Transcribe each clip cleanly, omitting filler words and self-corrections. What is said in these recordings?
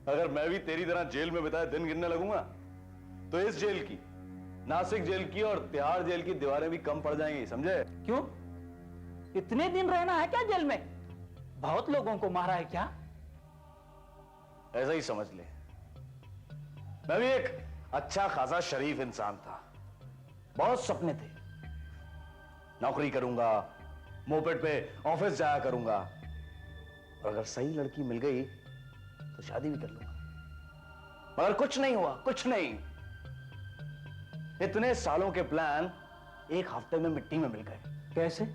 अगर मैं भी तेरी तरह जेल में बिताए दिन गिनने लगूंगा तो इस जेल की, नासिक जेल की और तिहाड़ जेल की दीवारें भी कम पड़ जाएंगी, समझे? क्यों? इतने दिन रहना है क्या जेल में? बहुत लोगों को मारा है क्या? ऐसा ही समझ ले। मैं भी एक अच्छा खासा शरीफ इंसान था। बहुत सपने थे, नौकरी करूंगा, मोपेड पे ऑफिस जाया करूंगा, और अगर सही लड़की मिल गई तो शादी भी कर लूंगा। मगर कुछ नहीं हुआ, कुछ नहीं। इतने सालों के प्लान एक हफ्ते में मिट्टी में मिल गए। कैसे?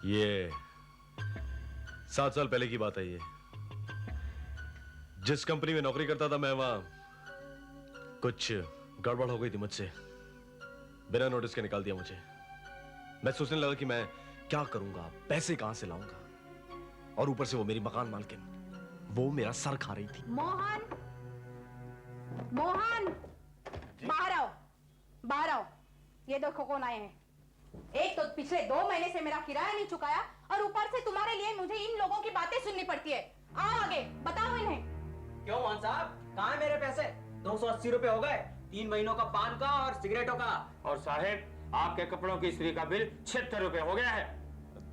ये 7 साल पहले की बात है। ये जिस कंपनी में नौकरी करता था मैं, वहां कुछ गड़बड़ हो गई थी मुझसे। बिना नोटिस के निकाल दिया मुझे। मैं सोचने लगा कि मैं क्या करूंगा, पैसे कहां से लाऊंगा, और ऊपर से वो मेरी मकान मालकिन, वो मेरा सर खा रही थी। मोहन, मोहन, बाहर आओ, बाहर आओ। ये देखो कौन आए हैं। एक तो पिछले 2 महीने से मेरा किराया नहीं चुकाया, और ऊपर से तुम्हारे लिए मुझे इन लोगों की बातें सुननी पड़ती है। आओ आगे, बताओ इन्हें। क्यों मोहन साहब, कहाँ है मेरे पैसे? 280 रुपए हो गए, 3 महीनों का पान का और सिगरेटों का। और साहेब, आपके कपड़ों की इस्त्री का बिल 76 रुपए हो गया है।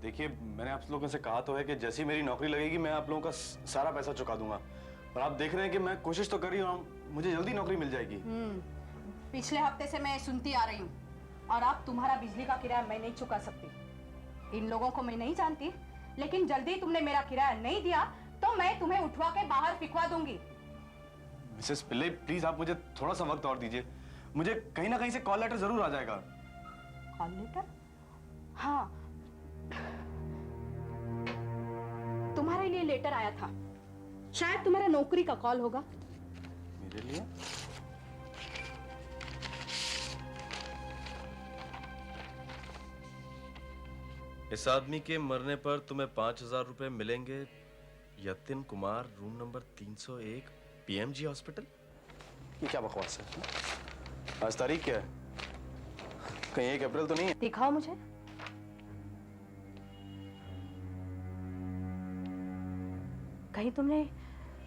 देखिए, मैंने आप लोगों से कहा तो है कि जैसी मेरी नौकरी लगेगी मैं आप लोगों का सारा पैसा चुका दूंगा। और आप देख रहे हैं कि मैं कोशिश तो कर रही हूँ, मुझे जल्दी नौकरी मिल जाएगी। पिछले हफ्ते से मैं सुनती आ रही हूँ, और अब तुम्हारा बिजली का किराया मैं नहीं चुका सकती। इन लोगों को मैं नहीं जानती, लेकिन जल्दी तुमने मेरा किराया नहीं दिया तो मैं तुम्हें उठवा के बाहर फिकवा दूंगी। मिसेस पिल्ले, प्लीज आप मुझे थोड़ा सा वक्त और दीजिए। मुझे कहीं ना कहीं से कॉल लेटर जरूर आ जाएगा। Call letter? हाँ, तुम्हारे लिए लेटर आया था। शायद तुम्हारा नौकरी का कॉल होगा। मेरे लिए? इस आदमी के मरने पर तुम्हें 5000 रुपए मिलेंगे। Yatin Kumar, room number 301, PMG hospital. ये क्या बकवास है? आज तारीख क्या है? कहीं 1 अप्रैल तो नहीं है? दिखाओ मुझे। कहीं तुमने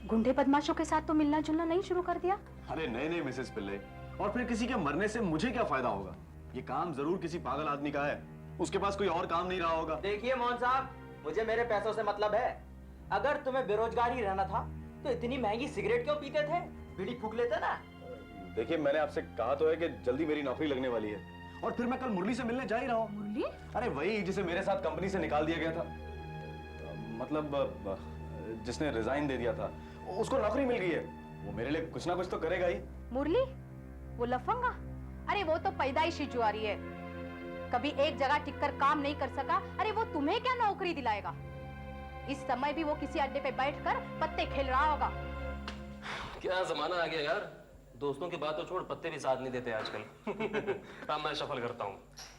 गुंडे बदमाशों के साथ तो मिलना जुलना नहीं शुरू कर दिया? अरे नहीं नहीं मिसेस पिल्ले, और फिर किसी के मरने से मुझे क्या फायदा होगा? ये काम जरूर किसी पागल आदमी का है, उसके पास कोई और काम नहीं रहा होगा। देखिए मोहन साहब, मुझे मेरे पैसों से मतलब है। अगर तुम्हें बेरोजगारी रहना था तो इतनी महंगी सिगरेट क्यों पीते थे? बीड़ी फूक लेते ना। देखिए, मैंने आपसे कहा तो है कि जल्दी मेरी नौकरी लगने वाली है, और फिर मैं कल मुरली से मिलने जा ही रहा हूँ। मुरली? अरे वही जिसे मेरे साथ कंपनी से निकाल दिया गया था, मतलब जिसने रिजाइन दे दिया था, उसको नौकरी मिल गई है। वो मेरे लिए कुछ ना कुछ तो करेगा ही। मुरली? वो लफंगा? अरे वो तो पैदाइशी जुआरी है, कभी एक जगह टिककर काम नहीं कर सका। अरे वो तुम्हें क्या नौकरी दिलाएगा? इस समय भी वो किसी अड्डे पे बैठकर पत्ते खेल रहा होगा। क्या जमाना आ गया यार, दोस्तों की बात तो छोड़, पत्ते भी साथ नहीं देते आजकल। अब मैं शफल करता हूँ,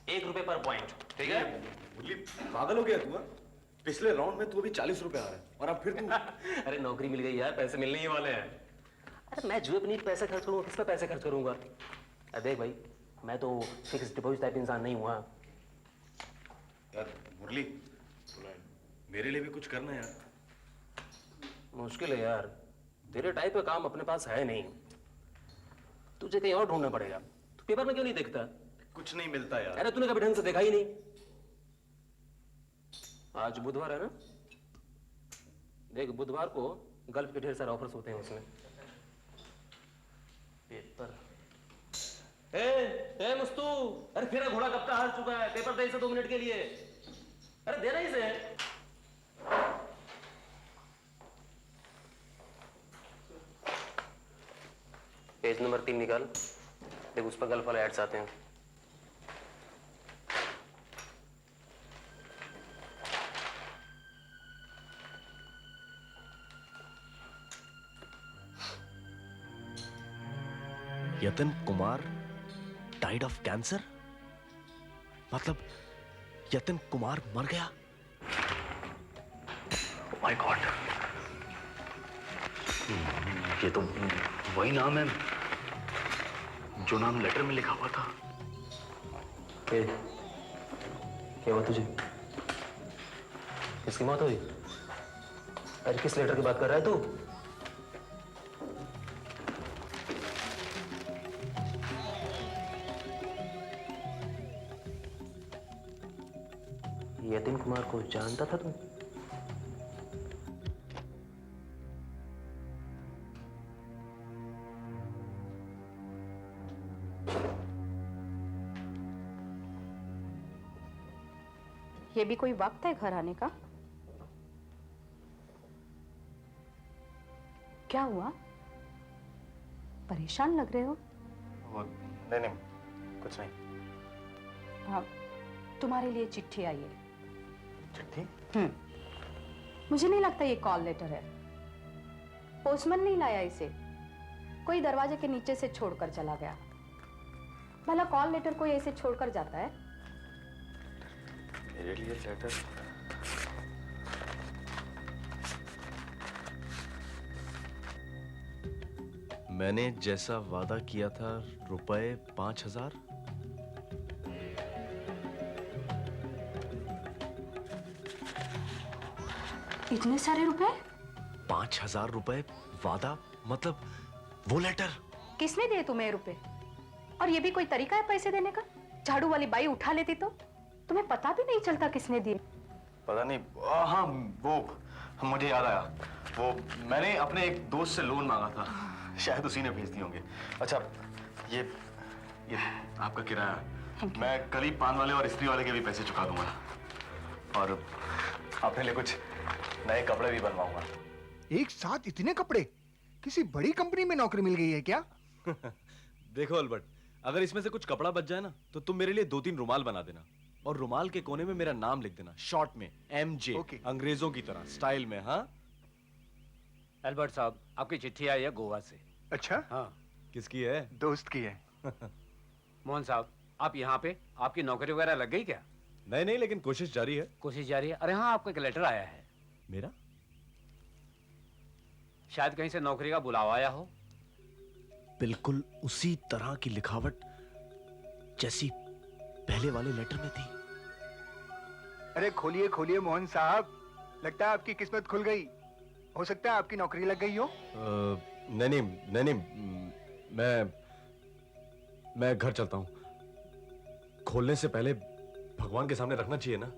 1 रुपए पर पॉइंट, ठीक है? मुरली, पागल हो गया तू? पिछले राउंड में तू अभी 40 रुपए आ रहा है, और अब फिर तू अरे नौकरी मिल गई यार, पैसे मिलने ही वाले हैं। अरे मैं जुए पे नहीं पैसे खर्च करूंगा, किस पे पैसे खर्च करूंगा? अरे देख भाई, मैं तो फिक्स डिपॉजिट टाइप इंसान नहीं हुआ। यार मुरली, मेरे लिए भी कुछ करना यार। मुश्किल है यार, तेरे टाइप का काम अपने पास है नहीं, तुझे कहीं और ढूंढना पड़ेगा। तू पेपर में क्यों नहीं देखता? कुछ नहीं मिलता यार। अरे तूने कभी ढंग से देखा ही नहीं। आज बुधवार है ना, देख बुधवार को गल्फ के ढेर सारे ऑफर्स होते हैं उसमें। पेपर ए मुस्तू, अरे तेरा घोड़ा कब का हार चुका है, पेपर दे इसे 2 मिनट के लिए। अरे देना इसे। पेज नंबर 3 निकाल, देख उस पर गल्फ वाले एड्स आते हैं। Yatin Kumar died of cancer? मतलब यतिन कुमार मर गया? माय गॉड, ये तो वही नाम है जो नाम लेटर में लिखा हुआ था। क्या हुआ तुझे? किसकी मौत हुई? अरे किस लेटर की बात कर रहा है तू? यतीन कुमार को जानता था तुम? ये भी कोई वक्त है घर आने का? क्या हुआ? परेशान लग रहे हो? नहीं नहीं, कुछ नहीं। हाँ, तुम्हारे लिए चिट्ठी आई है। चिट्ठी? मुझे नहीं लगता ये कॉल लेटर है। पोस्टमैन नहीं लाया इसे, कोई दरवाजे के नीचे से छोड़कर चला गया। भला कॉल लेटर कोई ऐसे छोड़कर जाता है? मेरे लिए लेटर? मैंने जैसा वादा किया था, रुपए 5,000। इतने सारे रुपए? 5,000 रुपए वादा, मतलब वो लेटर। किसने दिए तुम्हें रुपए? और ये भी कोई तरीका है पैसे देने का? झाड़ू वाली बाई उठा लेती तो तुम्हें पता भी नहीं चलता किसने दिए। पता नहीं। हाँ, वो मुझे याद आया, वो मैंने अपने एक दोस्त से लोन मांगा था, शायद उसी ने भेज दिए होंगे। अच्छा, ये आपका किराया, मैं कल ही पान वाले और स्त्री वाले के भी पैसे चुका दूंगा, और अपने लिए कुछ नए कपड़े भी बनवाऊंगा। एक साथ इतने कपड़े? किसी बड़ी कंपनी में नौकरी मिल गई है क्या? देखो अल्बर्ट, अगर इसमें से कुछ कपड़ा बच जाए ना, तो तुम मेरे लिए 2-3 रुमाल बना देना, और रुमाल के कोने में मेरा नाम लिख देना, शॉर्ट में MJ। Okay. अंग्रेजों की तरह स्टाइल में। हाँ अल्बर्ट साहब, आपकी चिट्ठी आई है गोवा से। अच्छा, हाँ। किसकी है? दोस्त की है। मोहन साहब, आप यहाँ पे, आपकी नौकरी वगैरह लग गई क्या? नहीं नहीं, लेकिन कोशिश जारी है। कोशिश जारी है। अरे हाँ, आपको एक लेटर आया है। मेरा? शायद कहीं से नौकरी का बुलावा आया हो। बिल्कुल उसी तरह की लिखावट जैसी पहले वाले लेटर में थी। अरे खोलिए खोलिए मोहन साहब, लगता है आपकी किस्मत खुल गई। हो सकता है आपकी नौकरी लग गई हो। नहीं नहीं नहीं, मैं घर चलता हूं। खोलने से पहले भगवान के सामने रखना चाहिए ना।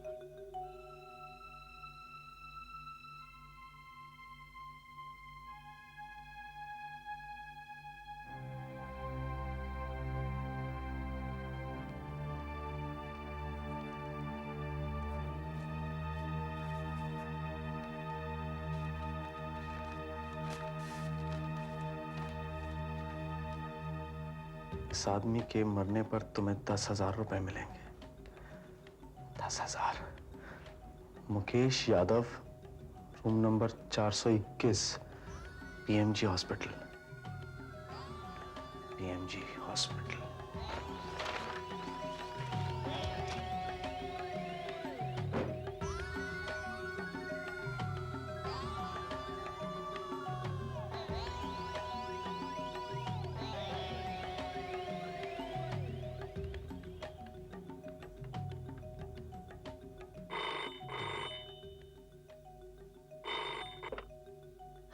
इस आदमी के मरने पर तुम्हें 10,000 रुपए मिलेंगे। 10,000। Mukesh Yadav, room number 421, PMG hospital. PMG hospital.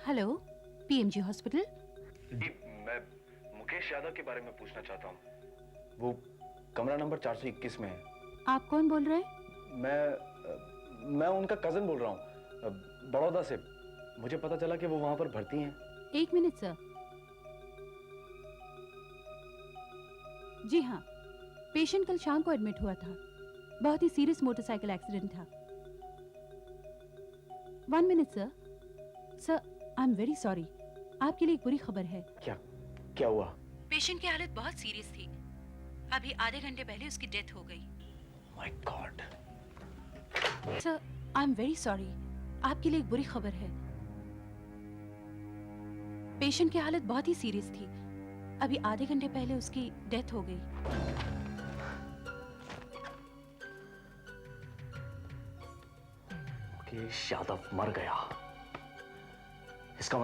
Hello, PMG hospital. जी, मैं मुकेश यादव के बारे में पूछना चाहता हूँ। वो कमरा नंबर 421 में है। आप कौन बोल रहे हैं? मैं उनका कजन बोल रहा हूँ, बड़ौदा से। मुझे पता चला कि वो वहां पर भर्ती हैं। 1 मिनट सर। जी हाँ, पेशेंट कल शाम को एडमिट हुआ था। बहुत ही सीरियस मोटरसाइकिल एक्सीडेंट था। 1 minute sir. Sir, I am very sorry. आपके लिए एक बुरी खबर है। क्या हुआ? पेशेंट की हालत बहुत सीरियस थी। अभी आधे घंटे पहले उसकी डेथ हो गई। My God. Sir, I am very sorry. आपके लिए एक बुरी खबर है। पेशेंट की हालत बहुत ही सीरियस थी। अभी आधे घंटे पहले उसकी डेथ हो गई। मुकेश यादव मर गया। इसका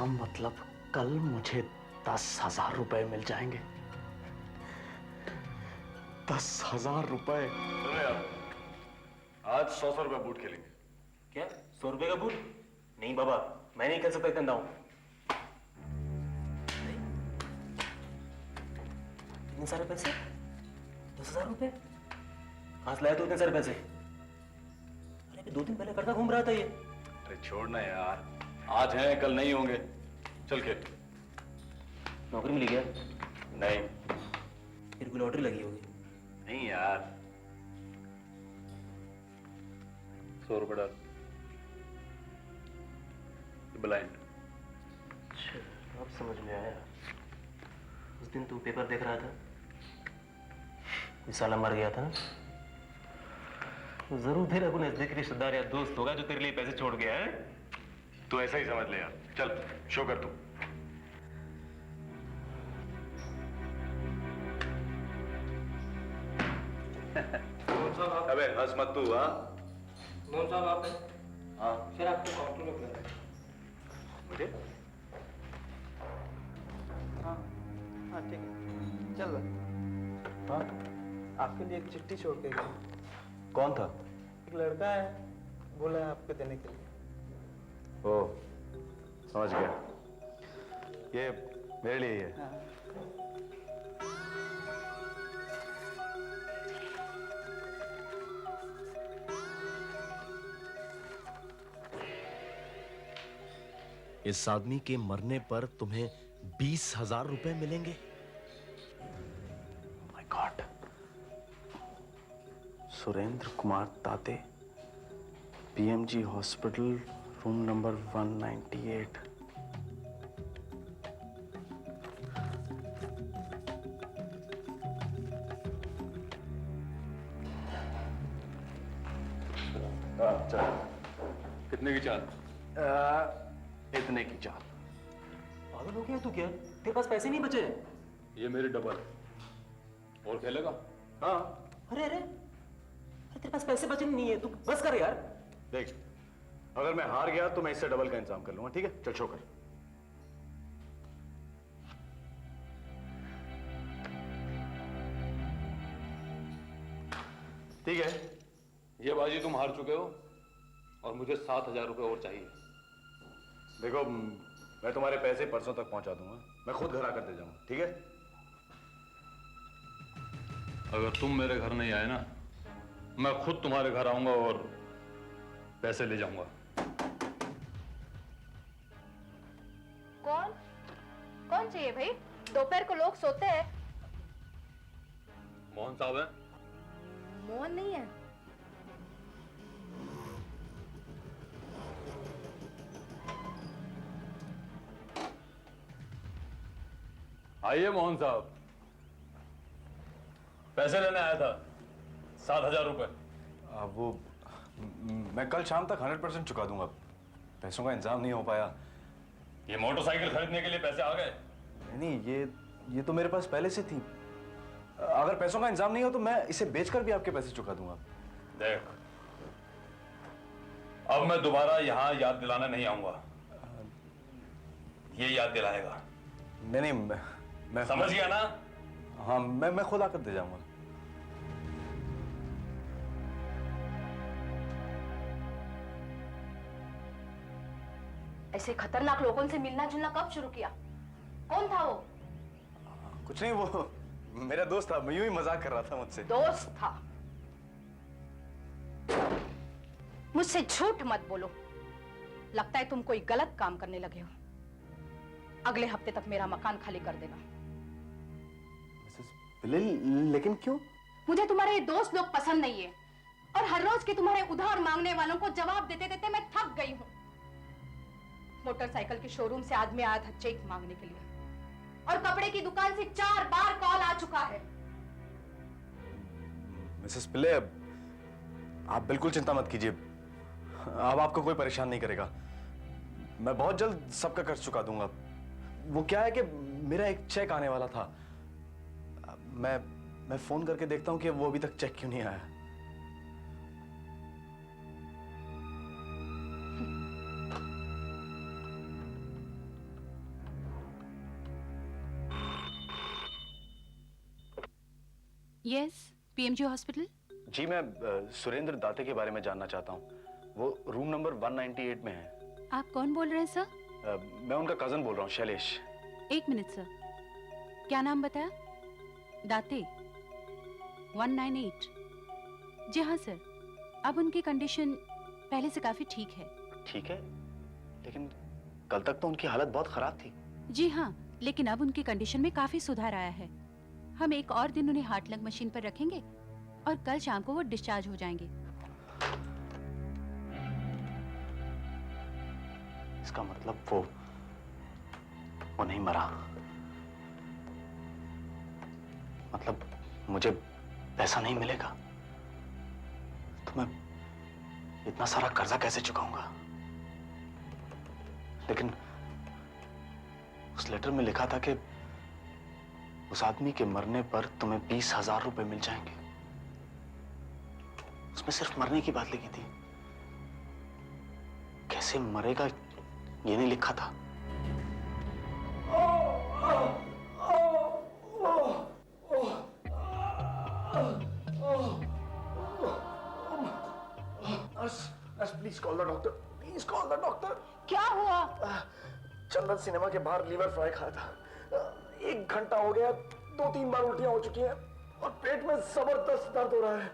मतलब कल मुझे 10,000 रुपए मिल जाएंगे। 10,000 रुपए। चलो यार, आज 100 रुपए बूट खेलेंगे। क्या 100 रुपए का बूट? नहीं बाबा, मैं नहीं कर सकता इतना दाम। इतने सारे पैसे? 10,000 रुपए कहां से लाया तू इतने सारे पैसे? अरे अभी 2 दिन पहले करता घूम रहा था ये। अरे छोड़ना यार, आज हैं कल नहीं होंगे। चल खेल। नौकरी मिली क्या? नहीं फिर कोई लॉटरी लगी होगी। नहीं यार, 100 रुपए डाल। ब्लाइंड। अच्छा, अब समझ में आया। उस दिन तू पेपर देख रहा था, कोई साला मर गया था ना, तो जरूर तेरा कोई नजदीकी रिश्तेदार या दोस्त होगा जो तेरे लिए पैसे छोड़ गया है। तू ऐसा ही समझ ले यार। चल शो कर तू। अबे हंस मत तू। हाँ मोहन साहब आप हैं? हाँ सर आपको काउंटर में बुलाया है। मुझे हाँ हाँ ठीक है, चल रहा। हाँ आपके लिए एक चिट्ठी छोड़ के गया। कौन था? एक लड़का है, बोला है आपको देने के लिए। ओ समझ गया, ये मेरे लिए ही है। हाँ। इस आदमी के मरने पर तुम्हें 20,000 रुपए मिलेंगे। My God. सुरेंद्र कुमार ताते, पीएमजी हॉस्पिटल, रूम नंबर 198। चल। कितने की चाल? इतने की चाल। पागल हो गया तू क्या? तेरे पास पैसे नहीं बचे? ये मेरी डबल। और खेलेगा? हाँ अरे अरे अरे तेरे पास पैसे बचे नहीं है, तू बस कर यार। देख, अगर मैं हार गया तो मैं इससे डबल का इंतजाम कर लूंगा। ठीक है, चल शो कर। ठीक है, ये बाजी तुम हार चुके हो और मुझे 7,000 रुपए और चाहिए। देखो मैं तुम्हारे पैसे परसों तक पहुंचा दूंगा। मैं खुद घर आकर दे जाऊंगा। ठीक है? अगर तुम मेरे घर नहीं आए ना, मैं खुद तुम्हारे घर आऊंगा और पैसे ले जाऊंगा। कौन कौन चाहिए भाई? दोपहर को लोग सोते हैं। मोहन साहब है? मोहन नहीं है। आइए मोहन साहब, पैसे लेने आया था। 7,000 रुपए। वो मैं कल शाम तक 100% चुका दूंगा। पैसों का इंतजाम नहीं हो पाया। ये मोटरसाइकिल खरीदने के लिए पैसे आ गए? नहीं, ये तो मेरे पास पहले से थी। अगर पैसों का इंतजाम नहीं हो तो मैं इसे बेचकर भी आपके पैसे चुका दूंगा। देख, अब मैं दोबारा यहां याद दिलाने नहीं आऊंगा। ये याद दिलाएगा। नहीं, मैं समझ गया ना? हाँ, मैं खुद आकर दे जाऊंगा। ऐसे खतरनाक लोगों से मिलना जुलना कब शुरू किया? कौन था वो? कुछ नहीं, वो मेरा दोस्त था। मैं यूं ही मजाक कर रहा था मुझसे। दोस्त था? मुझसे झूठ मत बोलो। लगता है तुम कोई गलत काम करने लगे हो। अगले हफ्ते तक मेरा मकान खाली कर देना। लेकिन क्यों? मुझे तुम्हारे दोस्त लोग पसंद नहीं है और हर रोज के तुम्हारे उधार मांगने वालों को जवाब देते देते मैं थक गई हूँ। मोटरसाइकिल के शोरूम से आदमी आया था चेक मांगने के लिए और कपड़े की दुकान से 4 बार कॉल आ चुका है। मिसेस पिल्ले, आप बिल्कुल चिंता मत कीजिए। अब आपको कोई परेशान नहीं करेगा। मैं बहुत जल्द सबका कर्ज चुका दूंगा। वो क्या है कि मेरा एक चेक आने वाला था। मैं फोन करके देखता हूं कि वो अभी तक चेक क्यों नहीं आया। Yes, PMG hospital? जी मैं सुरेंद्र दाते के बारे में जानना चाहता हूँ। वो रूम नंबर 198 में है। आप कौन बोल रहे हैं सर? मैं उनका कजन बोल रहा हूँ, शैलेश। एक मिनट सर, क्या नाम बताया? दाते 198। जी हाँ सर, अब उनकी कंडीशन पहले से काफी ठीक है। ठीक है, लेकिन कल तक तो उनकी हालत बहुत खराब थी। जी हाँ, लेकिन अब उनकी कंडीशन में काफी सुधार आया है। हम एक और दिन उन्हें हार्ट लंग मशीन पर रखेंगे और कल शाम को वो डिस्चार्ज हो जाएंगे। इसका मतलब वो नहीं मरा। मतलब मुझे पैसा नहीं मिलेगा तो मैं इतना सारा कर्जा कैसे चुकाऊंगा? लेकिन उस लेटर में लिखा था कि उस आदमी के मरने पर तुम्हें 20,000 रुपए मिल जाएंगे। उसमें सिर्फ मरने की बात लिखी थी, कैसे मरेगा ये नहीं लिखा था। Please call the doctor, please call the doctor. क्या हुआ? चंदन सिनेमा के बाहर लीवर फ्राई खाया था। 1 घंटा हो गया, 2-3 बार उल्टियां हो चुकी हैं और पेट में जबरदस्त दर्द हो रहा है।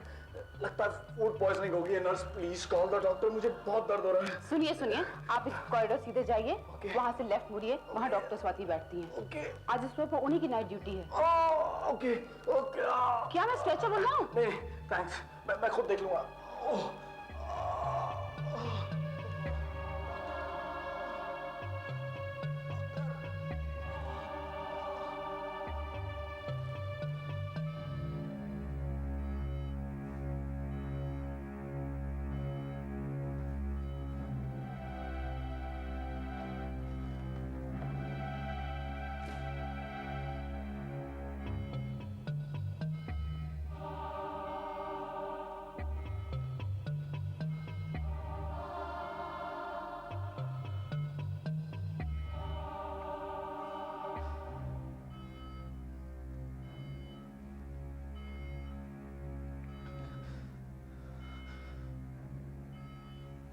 लगता है फूड पॉइजनिंग हो गई है। Nurse please call the doctor, मुझे बहुत दर्द हो रहा है। सुनिए सुनिए, आप इस कॉरिडोर सीधे जाइए, वहाँ से लेफ्ट मुड़िए, वहाँ डॉक्टर स्वाति बैठती हैं। ओके। आज इस पर उन्हीं की नाइट ड्यूटी है। Okay okay. क्या मैं स्ट्रेचर बोल रहा हूँ? नहीं थैंक्स, मैं खुद देख लूंगा।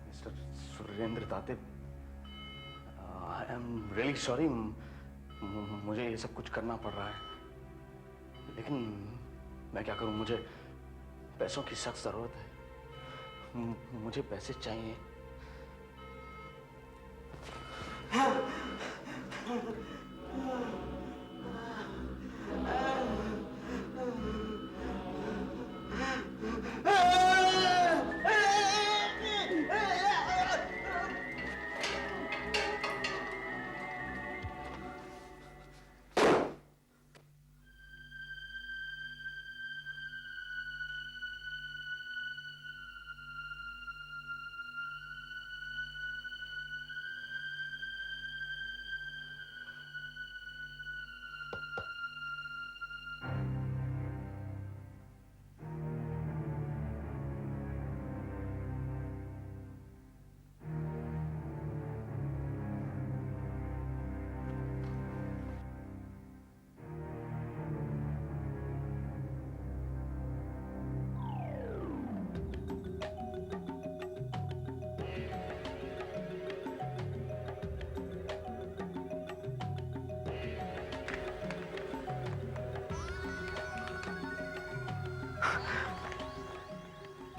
Mister Surendra Date, I am really sorry. मुझे ये सब कुछ करना पड़ रहा है, लेकिन मैं क्या करूं? मुझे पैसों की सख्त जरूरत है। मुझे पैसे चाहिए।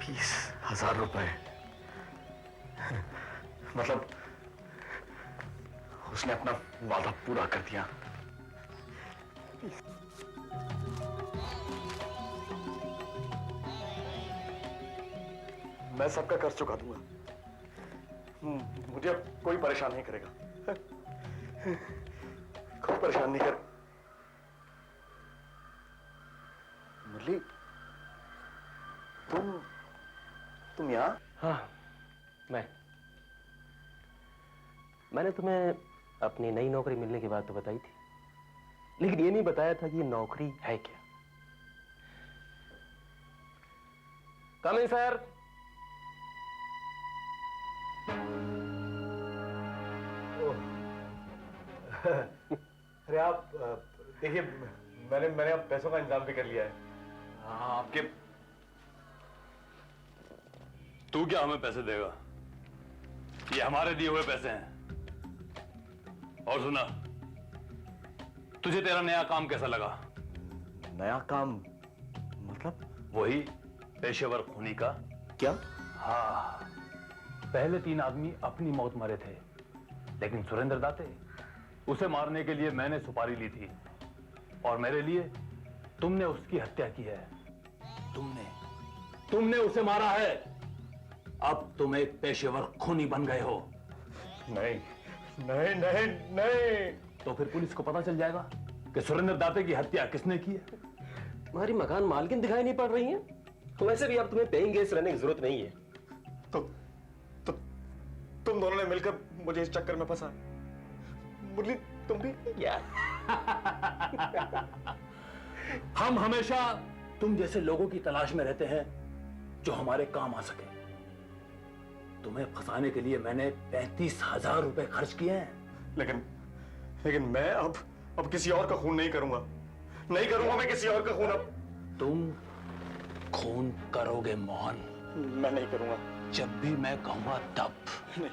₹20,000। मतलब उसने अपना वादा पूरा कर दिया। मैं सबका कर्ज चुका दूंगा। मुझे अब कोई परेशान नहीं करेगा। कोई परेशान नहीं कर। मुरली, तुम यहाँ? हाँ, मैंने तुम्हें अपनी नई नौकरी मिलने की बात तो बताई थी, लेकिन ये नहीं बताया था कि ये नौकरी है क्या। कम इन सर। अरे आप देखिए, मैंने अब पैसों का इंतजाम भी कर लिया है। आपके तू क्या हमें पैसे देगा? ये हमारे दिए हुए पैसे हैं। और सुना, तुझे तेरा नया काम कैसा लगा? नया काम मतलब? वही पेशेवर खूनी का। क्या? हाँ, पहले 3 आदमी अपनी मौत मरे थे, लेकिन सुरेंद्र दाते, उसे मारने के लिए मैंने सुपारी ली थी, और मेरे लिए तुमने उसकी हत्या की है। तुमने उसे मारा है। अब तुम एक पेशेवर खूनी बन गए हो। नहीं नहीं नहीं नहीं। तो फिर पुलिस को पता चल जाएगा कि सुरेंद्र दाते की हत्या किसने की है। तुम्हारी मकान मालकिन दिखाई नहीं पड़ रही है। वैसे भी अब तुम्हें पेइंग गेस्ट रहने की जरूरत नहीं है। तो तुम दोनों ने मिलकर मुझे इस चक्कर में फंसा। मुरली तुम भी यार। हम हमेशा तुम जैसे लोगों की तलाश में रहते हैं जो हमारे काम आ सके। तुम्हें फंसाने के लिए मैंने 35,000 रुपए खर्च किए हैं। लेकिन मैं अब किसी और का खून नहीं करूंगा। नहीं करूंगा मैं किसी और का खून। अब तुम खून करोगे मोहन। मैं नहीं करूंगा। जब भी मैं कहूंगा तब नहीं,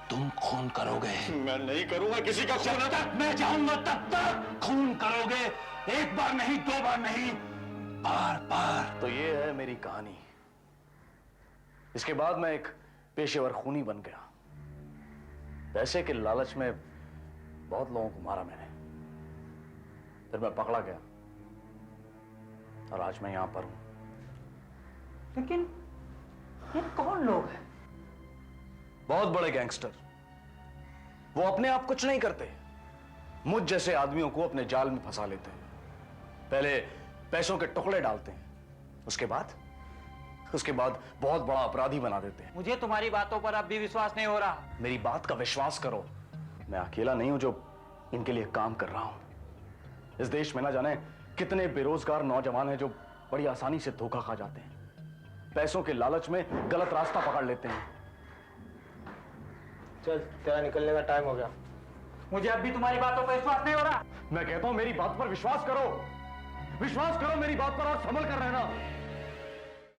तुम खून करोगे। मैं नहीं करूंगा किसी का खून। जब तक मैं चाहूंगा तब तक खून करोगे। एक बार नहीं, 2 बार नहीं, बार बार। तो ये है मेरी कहानी। इसके बाद मैं एक पेशेवर खूनी बन गया। पैसे के लालच में बहुत लोगों को मारा मैंने। फिर मैं पकड़ा गया और आज मैं यहां पर हूं। लेकिन ये कौन लोग हैं? बहुत बड़े गैंगस्टर। वो अपने आप कुछ नहीं करते, मुझ जैसे आदमियों को अपने जाल में फंसा लेते हैं। पहले पैसों के टुकड़े डालते हैं, उसके बाद बहुत बड़ा अपराधी बना देते हैं। मुझे तुम्हारी बातों पर अब भी विश्वास नहीं हो रहा। मेरी बात का विश्वास करो। मैं अकेला नहीं हूं जो इनके लिए काम कर रहा हूं। इस देश में ना जाने कितने बेरोजगार नौजवान हैं जो बड़ी आसानी से धोखा खा जाते हैं, पैसों के लालच में गलत रास्ता पकड़ लेते हैं। चल, तेरा निकलने का टाइम हो गया। मुझे अब भी तुम्हारी बातों पर विश्वास नहीं हो रहा। मैं कहता हूं मेरी बात पर विश्वास करो। विश्वास करो मेरी बात पर और संभल कर रहना।